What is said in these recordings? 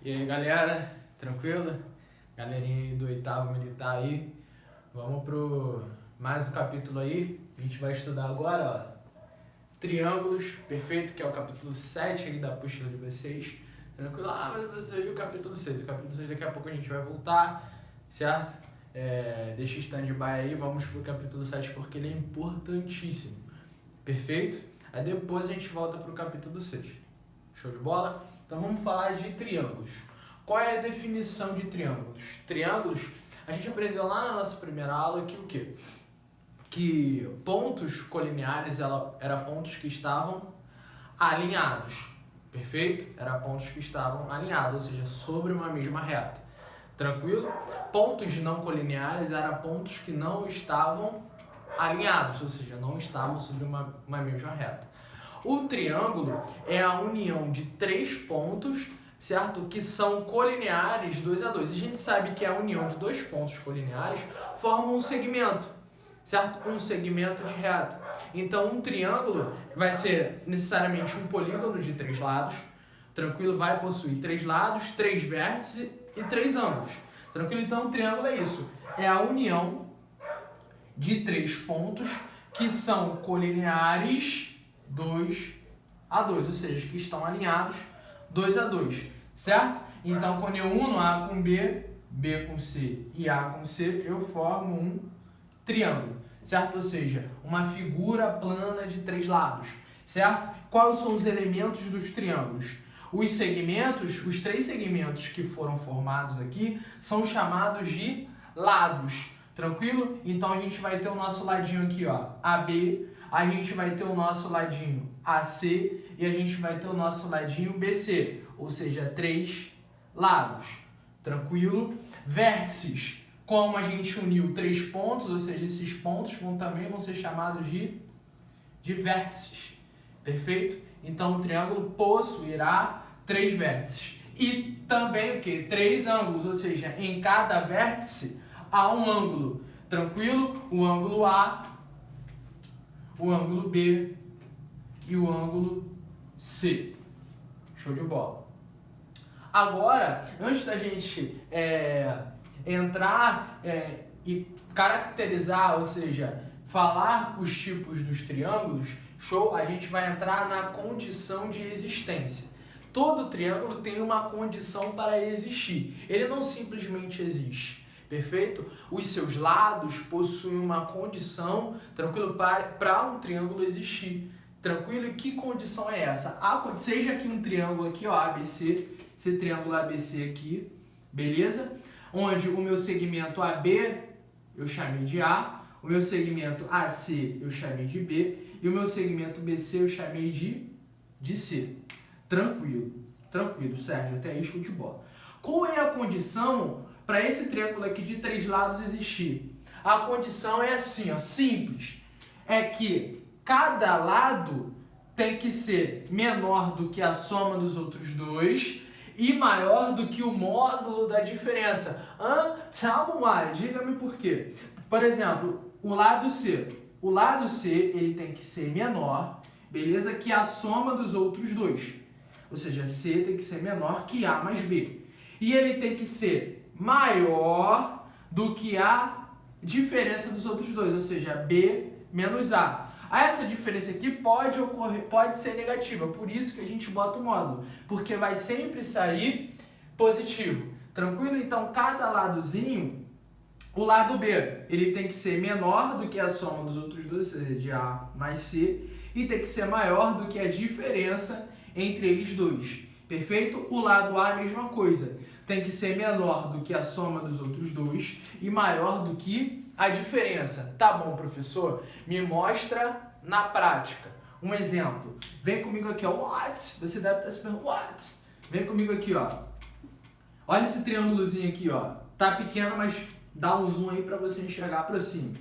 E aí, galera, tranquilo? Galerinha aí do oitavo militar aí, vamos pro mais um capítulo aí. A gente vai estudar agora, ó, triângulos, perfeito, que é o capítulo 7 aí da apostila de vocês. Tranquilo? Mas você viu o capítulo 6. O capítulo 6 daqui a pouco a gente vai voltar, certo? Deixa o stand-by aí, vamos pro capítulo 7 porque ele é importantíssimo. Perfeito? Aí depois a gente volta pro capítulo 6. Show de bola? Então vamos falar de triângulos. Qual é a definição de triângulos? Triângulos, a gente aprendeu lá na nossa primeira aula que o quê? Que pontos colineares eram pontos que estavam alinhados. Perfeito? Eram pontos que estavam alinhados, ou seja, sobre uma mesma reta. Tranquilo? Pontos não colineares eram pontos que não estavam alinhados, ou seja, não estavam sobre uma mesma reta. O triângulo é a união de três pontos, certo? Que são colineares 2 a 2. A gente sabe que a união de dois pontos colineares forma um segmento, certo? Um segmento de reta. Então, um triângulo vai ser necessariamente um polígono de 3 lados, tranquilo? Vai possuir 3 lados, 3 vértices e 3 ângulos, tranquilo? Então, um triângulo é isso. É a união de 3 pontos que são colineares 2 a 2, ou seja, que estão alinhados 2 a 2, certo? Então, quando eu uno A com B, B com C e A com C, eu formo um triângulo, certo? Ou seja, uma figura plana de 3 lados, certo? Quais são os elementos dos triângulos? Os segmentos, os 3 segmentos que foram formados aqui, são chamados de lados, tranquilo? Então, a gente vai ter o nosso ladinho aqui, ó, AB, a gente vai ter o nosso ladinho AC e a gente vai ter o nosso ladinho BC, ou seja, 3 lados, tranquilo? Vértices, como a gente uniu 3 pontos, ou seja, esses pontos também vão ser chamados de vértices, perfeito? Então, o triângulo possuirá 3 vértices. E também o que? 3 ângulos, ou seja, em cada vértice há um ângulo, tranquilo? O ângulo A, o ângulo B e o ângulo C. Show de bola. Agora, antes da gente entrar e caracterizar, ou seja, falar os tipos dos triângulos, show, a gente vai entrar na condição de existência. Todo triângulo tem uma condição para existir. Ele não simplesmente existe. Perfeito? Os seus lados possuem uma condição, tranquilo, para um triângulo existir. Tranquilo? E que condição é essa? Seja aqui um triângulo aqui, ó, ABC, esse triângulo ABC aqui, beleza? Onde o meu segmento AB eu chamei de A, o meu segmento AC eu chamei de B e o meu segmento BC eu chamei de C. Tranquilo, tranquilo, Sérgio, até aí show de bola. Qual é a condição para esse triângulo aqui de 3 lados existir? A condição é assim, ó, simples. É que cada lado tem que ser menor do que a soma dos outros dois e maior do que o módulo da diferença. Tell me why, diga-me por quê. Por exemplo, o lado C. O lado C ele tem que ser menor, beleza, que a soma dos outros dois. Ou seja, C tem que ser menor que A mais B. E ele tem que ser maior do que a diferença dos outros dois, ou seja, B menos A. Essa diferença aqui pode ser negativa, por isso que a gente bota o módulo, porque vai sempre sair positivo. Tranquilo? Então, cada ladozinho, o lado B, ele tem que ser menor do que a soma dos outros dois, ou seja, de A mais C, e tem que ser maior do que a diferença entre eles dois. Perfeito? O lado A, a mesma coisa. Tem que ser menor do que a soma dos outros dois e maior do que a diferença. Tá bom, professor? Me mostra na prática. Um exemplo. Vem comigo aqui, ó. What? Você deve estar se perguntando, what? Vem comigo aqui, ó. Olha esse triângulozinho aqui, ó. Tá pequeno, mas dá um zoom aí para você enxergar para cima.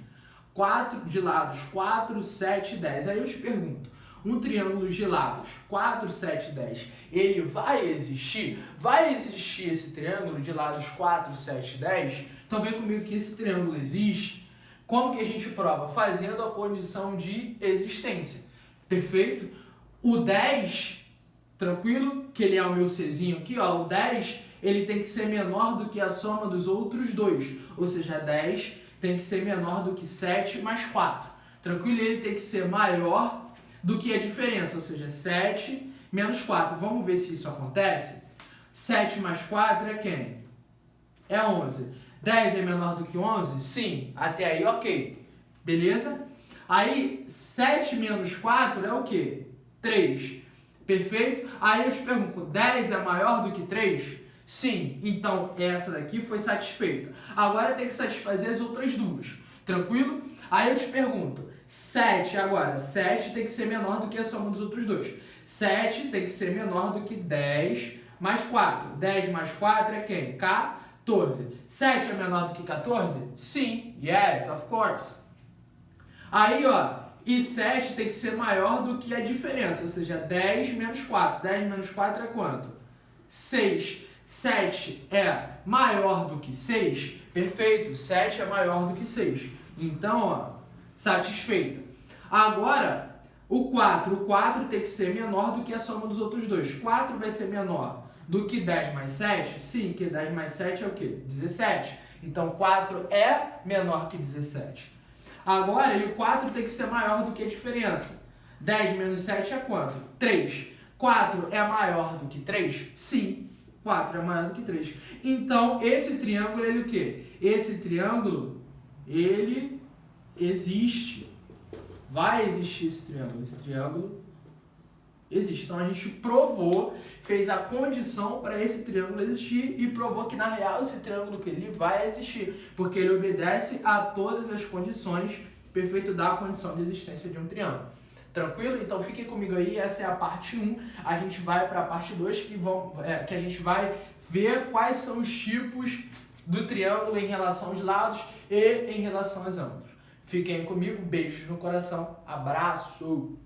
4 de lados, 4, 7, 10. Aí eu te pergunto, um triângulo de lados 4, 7, 10, ele vai existir? Vai existir esse triângulo de lados 4, 7, 10? Então vem comigo que esse triângulo existe. Como que a gente prova? Fazendo a condição de existência. Perfeito? O 10, tranquilo? Que ele é o meu Czinho aqui, ó. O 10, ele tem que ser menor do que a soma dos outros dois. Ou seja, 10 tem que ser menor do que 7 mais 4. Tranquilo? Ele tem que ser maior do que a diferença, ou seja, 7 menos 4. Vamos ver se isso acontece? 7 mais 4 é quem? É 11. 10 é menor do que 11? Sim. Até aí, ok. Beleza? Aí, 7 menos 4 é o quê? 3. Perfeito? Aí eu te pergunto, 10 é maior do que 3? Sim. Então, essa daqui foi satisfeita. Agora tem que satisfazer as outras duas. Tranquilo? Aí eu te pergunto, 7 agora. 7 tem que ser menor do que a soma dos outros dois. 7 tem que ser menor do que 10 mais 4. 10 mais 4 é quem? 14. 7 é menor do que 14? Sim. Yes, of course. Aí, ó, e 7 tem que ser maior do que a diferença, ou seja, 10 menos 4. 10 menos 4 é quanto? 6. 7 é maior do que 6? Perfeito, 7 é maior do que 6. Então, ó, satisfeito. Agora, o 4. O 4 tem que ser menor do que a soma dos outros dois. 4 vai ser menor do que 10 mais 7? Sim, que 10 mais 7 é o quê? 17. Então, 4 é menor que 17. Agora, e o 4 tem que ser maior do que a diferença. 10 menos 7 é quanto? 3. 4 é maior do que 3? Sim, 4 é maior do que 3. Então, esse triângulo, ele o quê? Esse triângulo, ele existe. Vai existir esse triângulo. Esse triângulo existe. Então, a gente provou, fez a condição para esse triângulo existir e provou que, na real, esse triângulo que ele vai existir, porque ele obedece a todas as condições, perfeito, da condição de existência de um triângulo. Tranquilo? Então, fiquem comigo aí, essa é a parte 1. A gente vai para a parte 2, que a gente vai ver quais são os tipos do triângulo em relação aos lados e em relação aos ângulos. Fiquem comigo, beijos no coração, abraço!